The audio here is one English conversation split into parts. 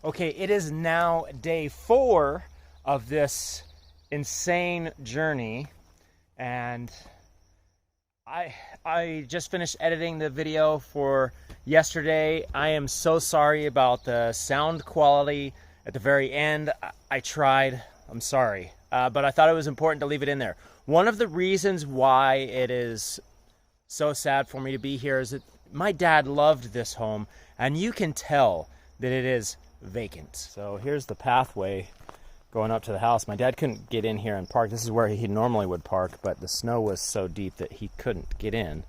Okay, it is now day 4 of this insane journey, and I just finished editing the video for yesterday. I am so sorry about the sound quality at the very end. I tried, I'm sorry, but I thought it was important to leave it in there. One of the reasons why it is so sad for me to be here is that my dad loved this home, and you can tell that it is vacant. So here's the pathway going up to the house. My dad couldn't get in here and park. This is where he normally would park, but the snow was so deep that he couldn't get in.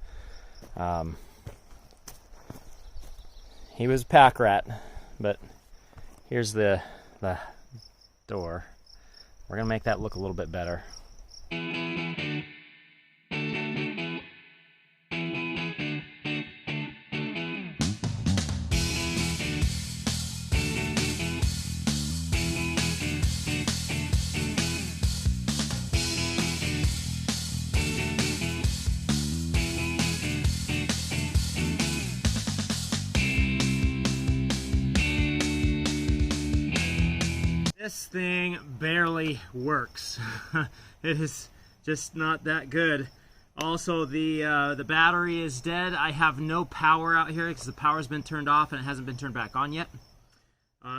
He was a pack rat, but here's the door. We're gonna make that look a little bit better. This thing barely works. It is just not that good. Also, the battery is dead. I have no power out here because the power's been turned off and it hasn't been turned back on yet.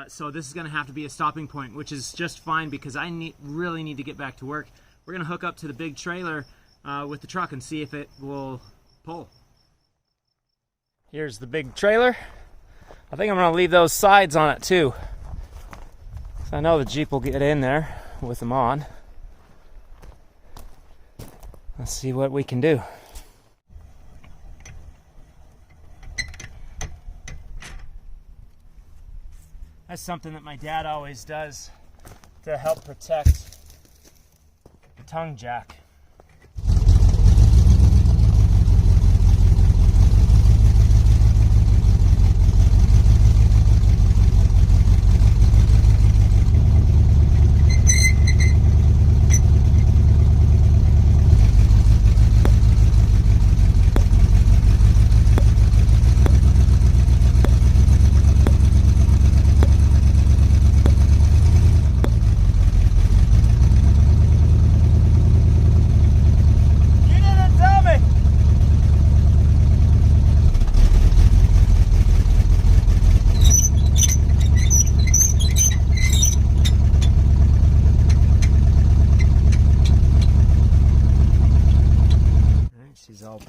So this is going to have to be a stopping point, which is just fine because I really need to get back to work. We're going to hook up to the big trailer with the truck and see if it will pull. Here's the big trailer. I think I'm going to leave those sides on it too. I know the Jeep will get in there with them on. Let's see what we can do. That's something that my dad always does to help protect the tongue jack.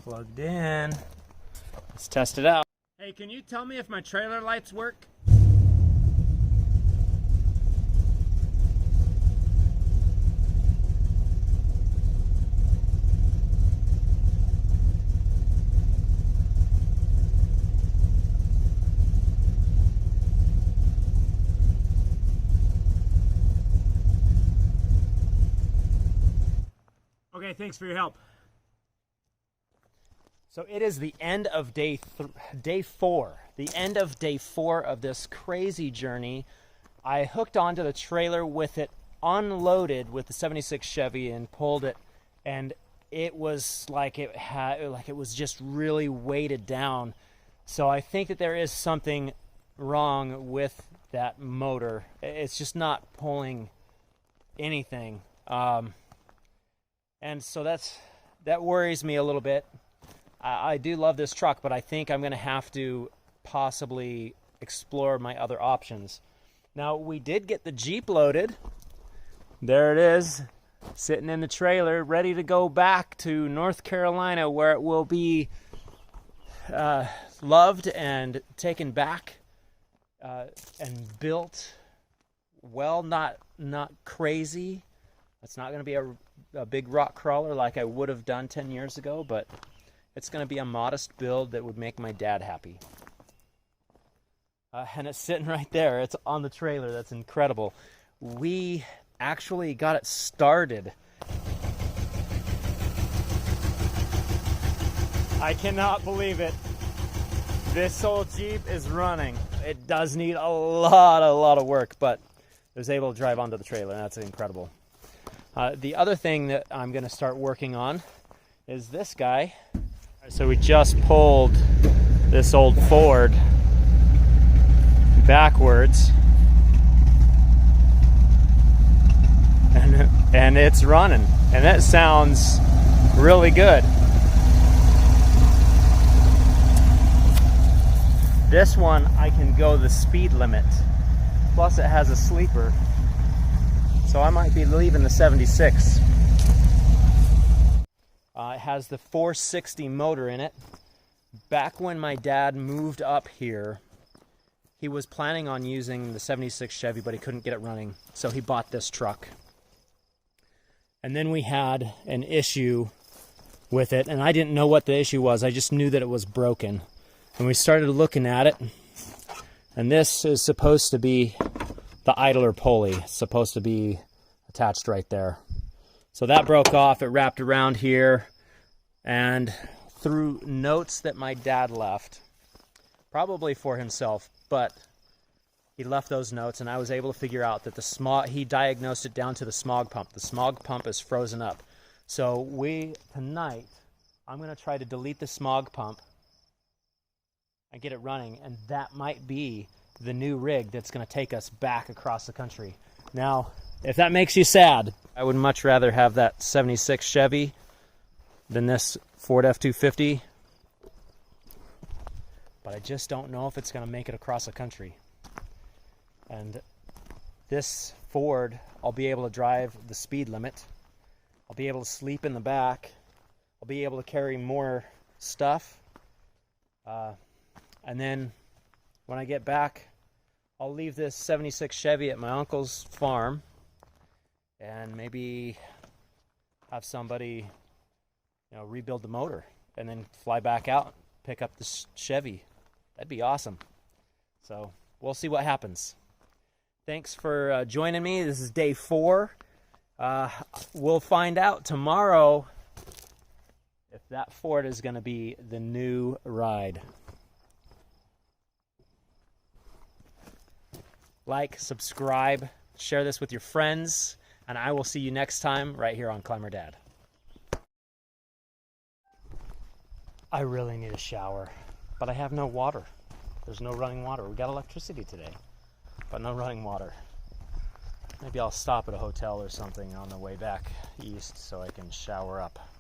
Plugged in. Let's test it out. Hey, can you tell me if my trailer lights work? Okay, thanks for your help. So it is the end of day 4, the end of day 4 of this crazy journey. I hooked onto the trailer with it unloaded with the 76 Chevy and pulled it, and it was like it was just really weighted down. So I think that there is something wrong with that motor. It's just not pulling anything, and so that worries me a little bit. I do love this truck, but I think I'm going to have to possibly explore my other options. Now, we did get the Jeep loaded. There it is, sitting in the trailer, ready to go back to North Carolina, where it will be loved and taken back and built well, not crazy. It's not going to be a big rock crawler like I would have done 10 years ago, but it's going to be a modest build that would make my dad happy. And it's sitting right there. It's on the trailer. That's incredible. We actually got it started. I cannot believe it. This old Jeep is running. It does need a lot of work, but I was able to drive onto the trailer, and that's incredible. The other thing that I'm going to start working on is this guy. So we just pulled this old Ford backwards, and it's running, and that sounds really good. This one I can go the speed limit, plus it has a sleeper, so I might be leaving the 76. It has the 460 motor in it. Back when my dad moved up here, he was planning on using the 76 Chevy, but he couldn't get it running, so he bought this truck. And then we had an issue with it, and I didn't know what the issue was. I just knew that it was broken. And we started looking at it, and this is supposed to be the idler pulley. It's supposed to be attached right there. So that broke off. It wrapped around here, and through notes that my dad left, probably for himself, but he left those notes, and I was able to figure out that the smog, he diagnosed it down to the smog pump. The smog pump is frozen up. So tonight, I'm going to try to delete the smog pump and get it running, and that might be the new rig that's going to take us back across the country. Now, if that makes you sad, I would much rather have that 76 Chevy than this Ford F-250, but I just don't know if it's going to make it across the country. And this Ford,Ll be able to drive the speed limit. I'll be able to sleep in the back. I'll be able to carry more stuff. And then when I get back, I'll leave this 76 Chevy at my uncle's farm and maybe have somebody, rebuild the motor and then fly back out, pick up the Chevy. That'd be awesome. So we'll see what happens. Thanks for joining me. This is day 4. We'll find out tomorrow if that Ford is going to be the new ride. Like, subscribe, share this with your friends, and I will see you next time right here on Climber Dad. I really need a shower, but I have no water. There's no running water. We got electricity today, but no running water. Maybe I'll stop at a hotel or something on the way back east so I can shower up.